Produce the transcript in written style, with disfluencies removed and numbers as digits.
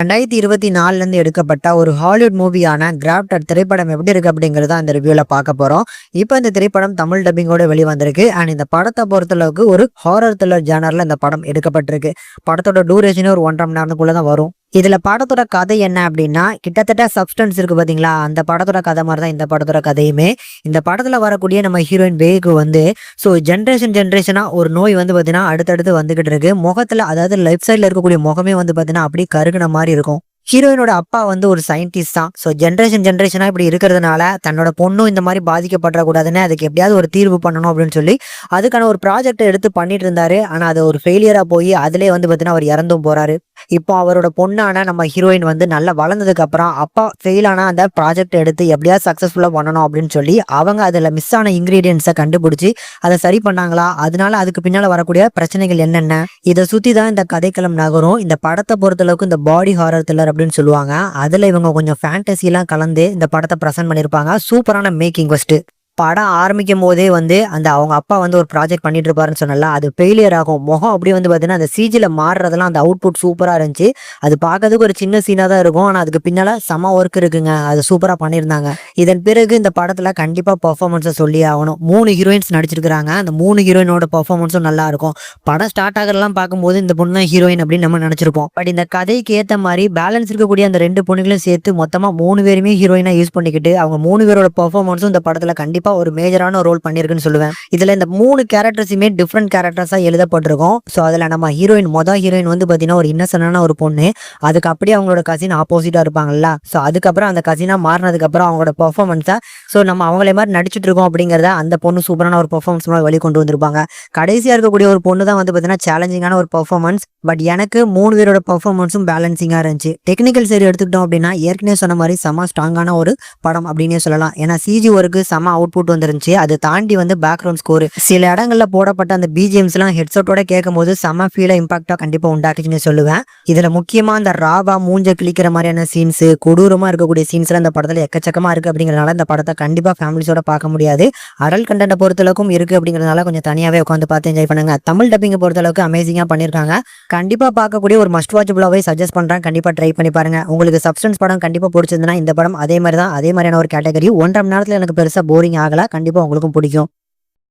2024 எடுக்கப்பட்ட ஒரு Hollywood மூவியான crafted திரைப்படம் எப்படி இருக்கு அப்படிங்கறத அந்த ரிவ்யூல பார்க்க போறோம். இப்போ இந்த திரைப்படம் தமிழ் டப்பிங்கோட வெளிவந்திருக்கு. அண்ட் இந்த படத்தை பொறுத்தளவுக்கு ஒரு ஹாரர் த்ரில்லர் ஜானர்ல இந்த படம் எடுக்கப்பட்டிருக்கு. படத்தோட டூரேஷன் ஒரு 1.5 மணி நேரத்துக்குள்ள தான் வரும். இதுல படத்தோட கதை என்ன அப்படின்னா, கிட்டத்தட்ட சப்ஸ்டன்ஸ் இருக்கு பாத்தீங்களா, அந்த படத்தோட கதை மாதிரி தான் இந்த படத்தோட கதையுமே. இந்த படத்துல வரக்கூடிய நம்ம ஹீரோயின் பேக்கு ஸோ ஜென்ரேஷனா ஒரு நோய் பாத்தீங்கன்னா அடுத்தடுத்து வந்துகிட்டு இருக்கு. முகத்துல, அதாவது லெஃப்ட் சைட்ல இருக்கக்கூடிய முகமே பாத்தீங்கன்னா அப்படியே கருகுன மாதிரி இருக்கும். ஹீரோயினோட அப்பா ஒரு சயின்டிஸ்ட் தான். ஸோ ஜென்ரேஷனா இப்படி இருக்கிறதுனால தன்னோட பொண்ணும் இந்த மாதிரி பாதிக்கப்படக்கூடாதுன்னு அதுக்கு எப்படியாவது ஒரு தீர்வு பண்ணணும் அப்படின்னு சொல்லி அதுக்கான ஒரு ப்ராஜெக்ட் எடுத்து பண்ணிட்டு இருந்தாரு. ஆனா அது ஒரு ஃபெயிலியரா போய் அதுலேயே பார்த்தீங்கன்னா அவர் இறந்தும் போறாரு. இப்போ அவரோட பொண்ணான நம்ம ஹீரோயின் நல்லா வளர்ந்ததுக்கு அப்புறம் அப்பா ஃபெயில் ஆனா அந்த ப்ராஜெக்ட் எடுத்து எப்படியாவது சக்சஸ்ஃபுல்லா பண்ணணும் அப்படின்னு சொல்லி அவங்க அதுல மிஸ் ஆன இன்கிரீடியன்ஸை கண்டுபிடிச்சி அதை சரி பண்ணாங்களா, அதனால அதுக்கு பின்னால வரக்கூடிய பிரச்சனைகள் என்னென்ன, இதை சுத்தி தான் இந்த கதைக்களம் நகரும். இந்த படத்தை பொறுத்தளவுக்கு இந்த பாடி ஹாரர் த்ரில்லர் அப்படின்னு சொல்லுவாங்க. அதுல இவங்க கொஞ்சம் ஃபேண்டசி எல்லாம் கலந்து இந்த படத்தை பிரசன்ட் பண்ணிருப்பாங்க. சூப்பரான மேக்கிங் ஃபர்ஸ்ட். படம் ஆரம்பிக்கும் போதே அந்த அவங்க அப்பா ஒரு ப்ராஜெக்ட் பண்ணிட்டு இருப்பாருன்னு சொன்னல, அது ஃபெயிலியர் ஆகும். முகம் அப்படி பார்த்தீங்கன்னா அந்த சிஜில மாறுறதெல்லாம் அந்த அவுட்புட் சூப்பரா இருந்துச்சு. அது பார்க்கறதுக்கு ஒரு சின்ன சீனா தான் இருக்கும். ஆனா அதுக்கு பின்னால செம ஒர்க் இருக்குங்க. அது சூப்பரா பண்ணியிருந்தாங்க. இதன் பிறகு இந்த படத்துல கண்டிப்பா பெர்ஃபார்மன்ஸை சொல்லி ஆகணும். 3 ஹீரோயின்ஸ் நடிச்சிருக்காங்க. அந்த 3 ஹீரோயினோட பெர்ஃபார்மன்ஸும் நல்லா இருக்கும். படம் ஸ்டார்ட் ஆகிறதெல்லாம் பார்க்கும்போது இந்த பொண்ணு தான் ஹீரோயின் அப்படின்னு நம்ம நினைச்சிருப்போம். பட் இந்த கதைக்கு ஏற்ற மாதிரி பேலன்ஸ் இருக்கக்கூடிய அந்த 2 பொண்ணுகளையும் சேர்த்து மொத்தமா 3 பேருமே ஹீரோயினா யூஸ் பண்ணிக்கிட்டு அவங்க 3 பேரோட பெர்ஃபார்மன்ஸும் இந்த படத்துல கண்டிப்பா ஒரு மேஜரான ரோல் பண்ணிருக்குன்னு சொல்லுவேன். இதுல இந்த 3 கேரக்டர்ஸுமே டிஃப்ரெண்ட் கேரக்டர்ஸா எழுதப்பட்டிருக்கும். ஸோ அதுல நம்ம மொதல் ஹீரோயின் பாத்தீங்கன்னா ஒரு இன்னசென்டான ஒரு பொண்ணு. அதுக்கு அப்படியே அவங்களோட கசின் ஆப்போசிட்டா இருப்பாங்கல்ல. ஸோ அதுக்கப்புறம் அந்த கசினா மாறினதுக்கு அப்புறம் அவங்களோட பெர்ஃபார்மன்ஸா நம்ம அவங்களே மாதிரி நடிச்சிட்டு இருக்கோம் அப்படிங்கறத அந்த பொண்ணு சூப்பரான ஒரு பெர்ஃபார்மன்ஸ் வெளி கொண்டு வந்திருப்பாங்க. கடைசியா இருக்கக்கூடிய ஒரு பொண்ணு தான் பாத்தீங்கன்னா சேலஞ்சிங்கான ஒரு பெர்ஃபார்மன்ஸ். பட் எனக்கு 3 பேரோட பெர்ஃபார்மன்ஸும் பேலன்சிங்கா இருந்துச்சு. டெக்னிக்கல் சைடு எடுத்துக்கிட்டோம் அப்படின்னா ஏற்கனவே சொன்ன மாதிரி செம ஸ்ட்ராங்கான ஒரு படம் அப்படின்னே சொல்லலாம். ஏன்னா சிஜி ஒர்க்கு செம அவுட்புட் வந்துருந்துச்சு. அதை தாண்டி பேக்ரவுண்ட் ஸ்கோர், சில இடங்கள்ல போடப்பட்ட அந்த பிஜிஎம்ஸ் எல்லாம் ஹெட்செட்டோட கேட்கும் போது செம ஃபீல இம்பாக்டா கண்டிப்பா உண்டாக்குச்சுன்னு சொல்லுவேன். இதுல முக்கியமா அந்த ராவா மூஞ்ச கிளிக்கிற மாதிரியான சீன்ஸ், கொடூரமா இருக்கக்கூடிய சீன்ஸ் எல்லாம் இந்த படத்துல எக்கச்சக்கமா இருக்கு. அப்படிங்கறதுனால இந்த படத்தை கண்டிப்பா ஃபேமிலிஸோட பார்க்க முடியாது. அடல் கண்டென்ட் பொறுத்தளவுக்கும் இருக்கு அப்படிங்கறதுனால கொஞ்சம் தனியாவே உட்காந்து பார்த்து என்ஜாய் பண்ணுங்க. தமிழ் டப்பிங் பொறுத்தளவுக்கு அமேசிங்கா பண்ணிருக்காங்க. கண்டிப்பா பார்க்கக்கூடிய ஒரு மஸ்ட் வாட்சபிளாவே சஜஸ்ட் பண்றேன். கண்டிப்பா ட்ரை பண்ணி பாருங்க. உங்களுக்கு சப்ஸ்டன்ஸ் படம் கண்டிப்பா பிடிச்சிருந்தா இந்த படம் அதே மாதிரியான ஒரு கேட்டகரி. 1.5 மணி நேரத்துல எனக்கு பெருசா போரிங் ஆகல. கண்டிப்பா உங்களுக்கும் பிடிக்கும்.